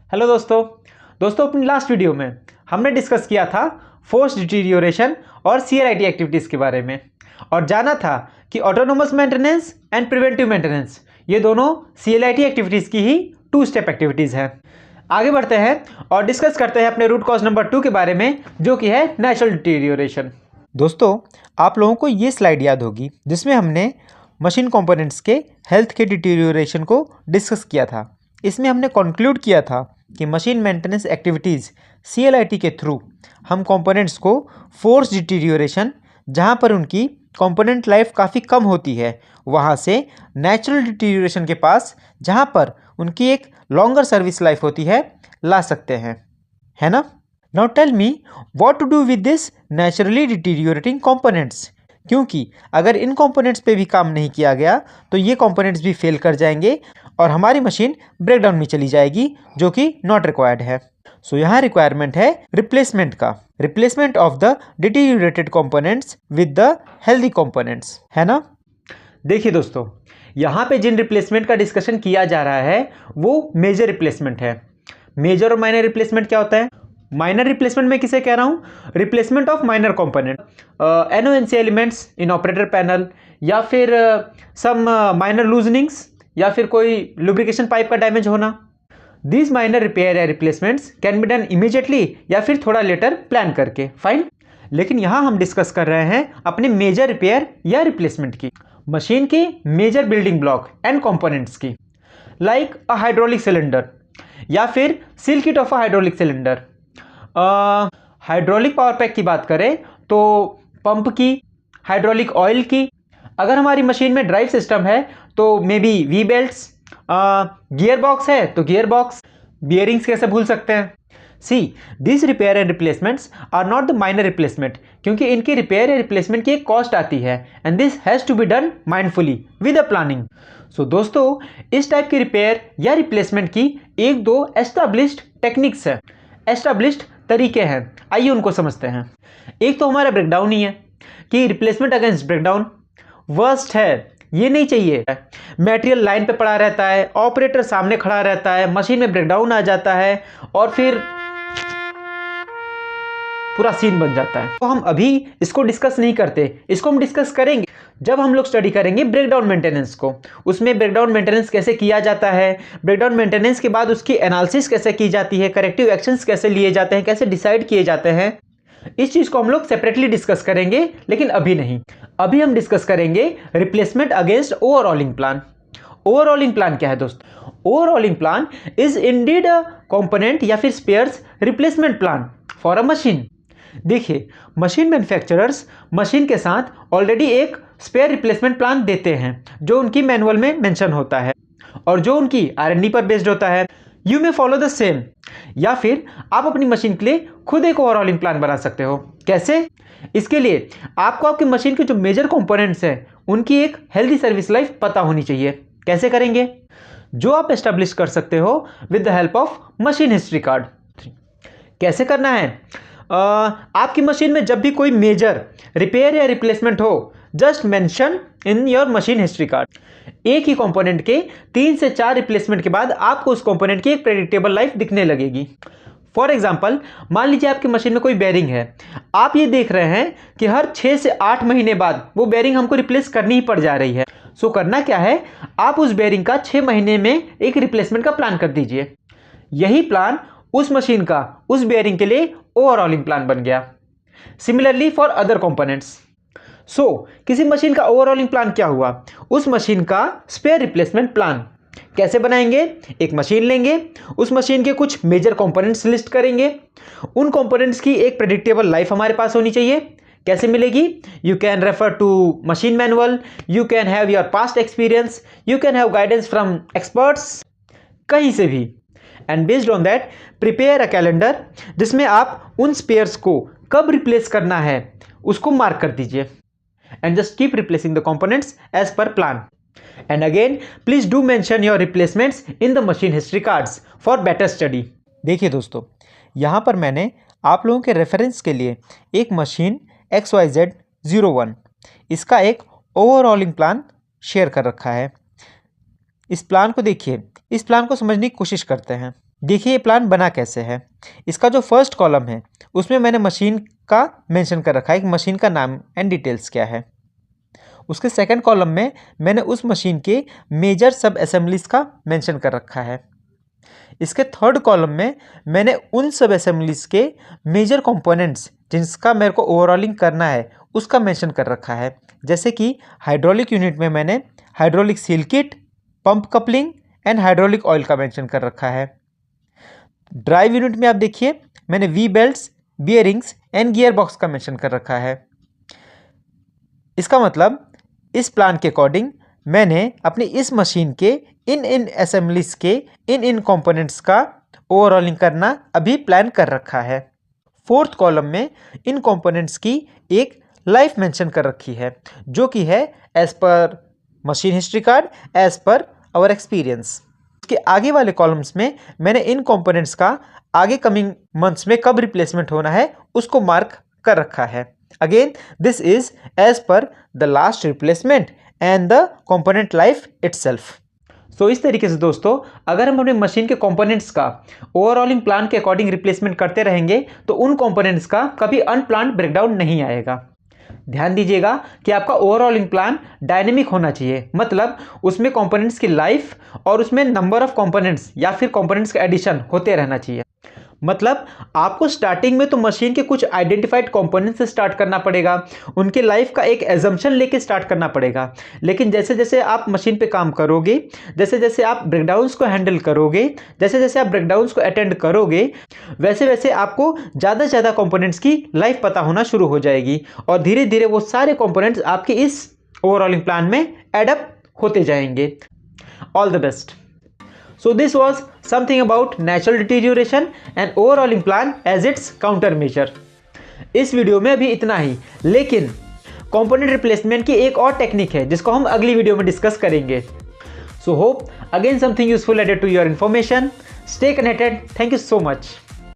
Hello दोस्तों अपनी last video में हमने डिस्कस किया था फोर्स डिटीरियोरेशन और सीएलआईटी एक्टिविटीज़ के बारे में और जाना था कि autonomous maintenance and preventive maintenance ये दोनों सीएलआईटी एक्टिविटीज़ की ही 2 स्टेप एक्टिविटीज़ हैं। आगे बढ़ते हैं और डिस्कस करते हैं अपने रूट कॉज नंबर 2 के बारे में, जो कि है नेचुरल डिटीरियोरेशन। दोस्तों, आप लोगों को ये स्लाइड याद होगी जिसमें हमने मशीन कंपोनेंट्स के हेल्थ के डिटीरियोरेशन को डिस्कस किया था। इसमें हमने कंक्लूड किया था कि मशीन मेंटेनेंस एक्टिविटीज़ सीएलआईटी के थ्रू हम कंपोनेंट्स को फोर्स डिटीरियोरेशन, जहाँ पर उनकी कंपोनेंट लाइफ काफ़ी कम होती है, वहाँ से नेचुरल डिटीरियोरेशन के पास जहाँ पर उनकी एक लॉन्गर सर्विस लाइफ होती है, ला सकते हैं, है ना। Now tell me what to do with this naturally deteriorating components, क्योंकि अगर इन कंपोनेंट्स पे भी काम नहीं किया गया तो ये कंपोनेंट्स भी फेल कर जाएंगे और हमारी मशीन ब्रेकडाउन में चली जाएगी, जो कि नॉट रिक्वायर्ड है। सो यहाँ रिक्वायरमेंट है रिप्लेसमेंट का, replacement of the deteriorated components with the healthy components, है ना। देखिए दोस्तों, यहाँ पे जिन रिप्लेसमेंट का डिस्कशन किया जा रहा है वो मेजर रिप्लेसमेंट है। मेजर और माइनर रिप्लेसमेंट क्या होता है? माइनर रिप्लेसमेंट में किसे कह रहा हूँ? Replacement of minor component, NO NC elements in operator panel, या फिर सम माइनर लूजनिंग्स, या फिर कोई लुब्रिकेशन पाइप का डैमेज होना। दीज माइनर रिपेयर या replacements can be done immediately या फिर थोड़ा लेटर प्लान करके, फाइन। लेकिन यहाँ हम डिस्कस कर रहे हैं अपने मेजर रिपेयर या रिप्लेसमेंट की, मशीन की major building block and components की, लाइक अ हाइड्रोलिक सिलेंडर या फिर seal kit of a hydraulic cylinder. Hydraulic power pack की बात करें तो पंप की, हाइड्रोलिक ऑयल की। अगर हमारी मशीन में ड्राइव सिस्टम है तो maybe V belts, gear box है तो गियर बॉक्स, बियरिंग्स कैसे भूल सकते हैं। See this repair and replacements are not the minor replacement, क्योंकि इनकी रिपेयर या रिप्लेसमेंट की एक कॉस्ट आती है and this has to be done mindfully with a planning. So दोस्तों, इस टाइप की रिपेयर या रिप्लेसमेंट की 1-2 एस्टैब्लिश्ड टेक्निक्स है, एस्टैब्लिश्ड तरीके हैं। आइए उनको समझते हैं। एक तो हमारा ब्रेकडाउन ही है कि रिप्लेसमेंट अगेंस्ट ब्रेकडाउन वर्स्ट है, ये नहीं चाहिए। मटेरियल लाइन पे पड़ा रहता है, ऑपरेटर सामने खड़ा रहता है, मशीन में ब्रेकडाउन आ जाता है और फिर पूरा सीन बन जाता है। तो हम अभी इसको डिस्कस नहीं करते, इसको हम डिस्कस करेंगे जब हम लोग स्टडी करेंगे ब्रेकडाउन मेंटेनेंस को। उसमें ब्रेकडाउन मेंटेनेंस कैसे किया जाता है, ब्रेकडाउन मेंटेनेंस के बाद उसकी एनालिसिस कैसे की जाती है, करेक्टिव एक्शंस कैसे लिए जाते हैं, कैसे डिसाइड किए जाते हैं, इस चीज को हम लोग सेपरेटली डिस्कस करेंगे, लेकिन अभी नहीं। अभी हम डिस्कस करेंगे replacement against overhauling plan. Overhauling plan क्या है दोस्तों? Overhauling plan is indeed a component या फिर spares replacement plan for a machine. देखिए, मशीन मैन्युफैक्चरर्स मशीन के साथ ऑलरेडी एक स्पेयर रिप्लेसमेंट प्लान देते हैं जो उनकी मैनुअल में मेंशन होता है और जो उनकी R&D पर बेस्ड होता है। You may follow the same, या फिर आप अपनी मशीन के लिए खुद एक ओवरऑलिंग प्लान बना सकते हो। कैसे? इसके लिए आपको आपकी मशीन के जो मेजर कंपोनेंट्स हैं उनकी एक हेल्दी सर्विस लाइफ पता होनी चाहिए। कैसे करेंगे? जो आप एस्टेब्लिश कर सकते हो with the help of machine history card. कैसे करना है? आपकी मशीन में जब भी कोई मेजर रिपेयर या रिप्लेसमेंट हो, just mention in your machine history card. एक ही कंपोनेंट के 3 से 4 रिप्लेसमेंट के बाद आपको उस कंपोनेंट की एक प्रेडिक्टेबल लाइफ दिखने लगेगी। फॉर एग्जांपल, मान लीजिए आपकी मशीन में कोई बेरिंग है, आप ये देख रहे हैं कि हर 6 से 8 महीने बाद वो बेरिंग हमको रिप्लेस करनी ही पड़ जा रही है। सो करना क्या है, आप उस बेरिंग का 6 महीने में एक रिप्लेसमेंट का प्लान कर दीजिए। यही प्लान उस मशीन का उस बेरिंग के लिए ओवरऑलिंग प्लान बन गया। Similarly for other components. So किसी मशीन का ओवरऑलिंग प्लान क्या हुआ? उस मशीन का स्पेयर रिप्लेसमेंट प्लान। कैसे बनाएंगे? एक मशीन लेंगे, उस मशीन के कुछ मेजर कंपोनेंट्स लिस्ट करेंगे, उन कंपोनेंट्स की एक प्रेडिक्टेबल लाइफ हमारे पास होनी चाहिए। कैसे मिलेगी? You can refer to machine manual, you can have your past experience, you can have guidance from experts, कहीं से भी। And based on that prepare a calendar, जिसमें आप उन स्पेयर्स को कब रिप्लेस करना है उसको मार्क कर दीजिए। And just keep replacing the components as per plan. And again, please do mention your replacements in the machine history cards for better study. देखिए दोस्तों, यहाँ पर मैंने आप लोगों के रेफरेंस के लिए एक मशीन XYZ01 इसका एक ओवरऑलिंग प्लान शेयर कर रखा है। इस प्लान को देखिए, इस प्लान को समझने की कोशिश करते हैं। देखिए ये प्लान बना कैसे है। इसका जो फर्स्ट कॉलम है उसमें मैंने मशीन का मेंशन कर रखा है कि मशीन का नाम एंड डिटेल्स क्या है। उसके सेकंड कॉलम में मैंने उस मशीन के मेजर सब असेंबलीज का मेंशन कर रखा है। इसके थर्ड कॉलम में मैंने उन सब असेंबलीज के मेजर कंपोनेंट्स जिसका मेरे को ओवरऑलिंग करना है उसका मेंशन कर रखा है। जैसे कि हाइड्रोलिक यूनिट में मैंने hydraulic seal kit, pump coupling and hydraulic oil का मेंशन कर रखा है। ड्राइव यूनिट में आप देखिए मैंने V belts, bearings and gear box का मेंशन कर रखा है। इसका मतलब इस प्लान के अकॉर्डिंग मैंने अपनी इस मशीन के इन असेंबलीज के इन कंपोनेंट्स का ओवरऑलिंग करना अभी प्लान कर रखा है। फोर्थ कॉलम में इन कंपोनेंट्स की एक लाइफ मेंशन कर रखी है जो कि है as per machine history card, as per our experience. उसके आगे वाले कॉलम्स में मैंने इन कंपोनेंट्स का आगे कमिंग मंथ्स में कब रिप्लेसमेंट होना है उसको मार्क कर रखा है। Again this is as per the last replacement and the component life itself. So इस तरीके से दोस्तों अगर हम अपने मशीन के कंपोनेंट्स का ओवरऑलिंग प्लान के अकॉर्डिंग रिप्लेसमेंट करते रहेंगे तो उन कंपोनेंट्स का कभी अनप्लान्ड ब्रेकडाउन नहीं आएगा। ध्यान दीजिएगा कि आपका ओवरऑलिंग प्लान डायनेमिक होना चाहिए, मतलब उसमें कंपोनेंट्स की लाइफ और उसमें नंबर ऑफ कंपोनेंट्स या फिर कंपोनेंट्स का एडिशन होते रहना चाहिए। मतलब आपको स्टार्टिंग में तो मशीन के कुछ आइडेंटिफाइड कंपोनेंट्स से स्टार्ट करना पड़ेगा, उनके लाइफ का एक एजम्पशन लेके स्टार्ट करना पड़ेगा। लेकिन जैसे जैसे आप मशीन पे काम करोगे, जैसे जैसे आप ब्रेकडाउन्स को हैंडल करोगे, जैसे जैसे आप ब्रेकडाउन्स को अटेंड करोगे, वैसे वैसे आपको ज़्यादा से ज़्यादा कंपोनेंट्स की लाइफ पता होना शुरू हो जाएगी और धीरे धीरे वो सारे कंपोनेंट्स आपके इस ओवरऑलिंग प्लान में एडअप होते जाएंगे। All the best. So this was something about natural deterioration and overhauling plan as its countermeasure। इस वीडियो में अभी इतना ही, लेकिन कंपोनेंट रिप्लेसमेंट की एक और टेक्निक है जिसको हम अगली वीडियो में डिस्कस करेंगे। So hope again something useful added to your information। Stay connected। Thank you so much।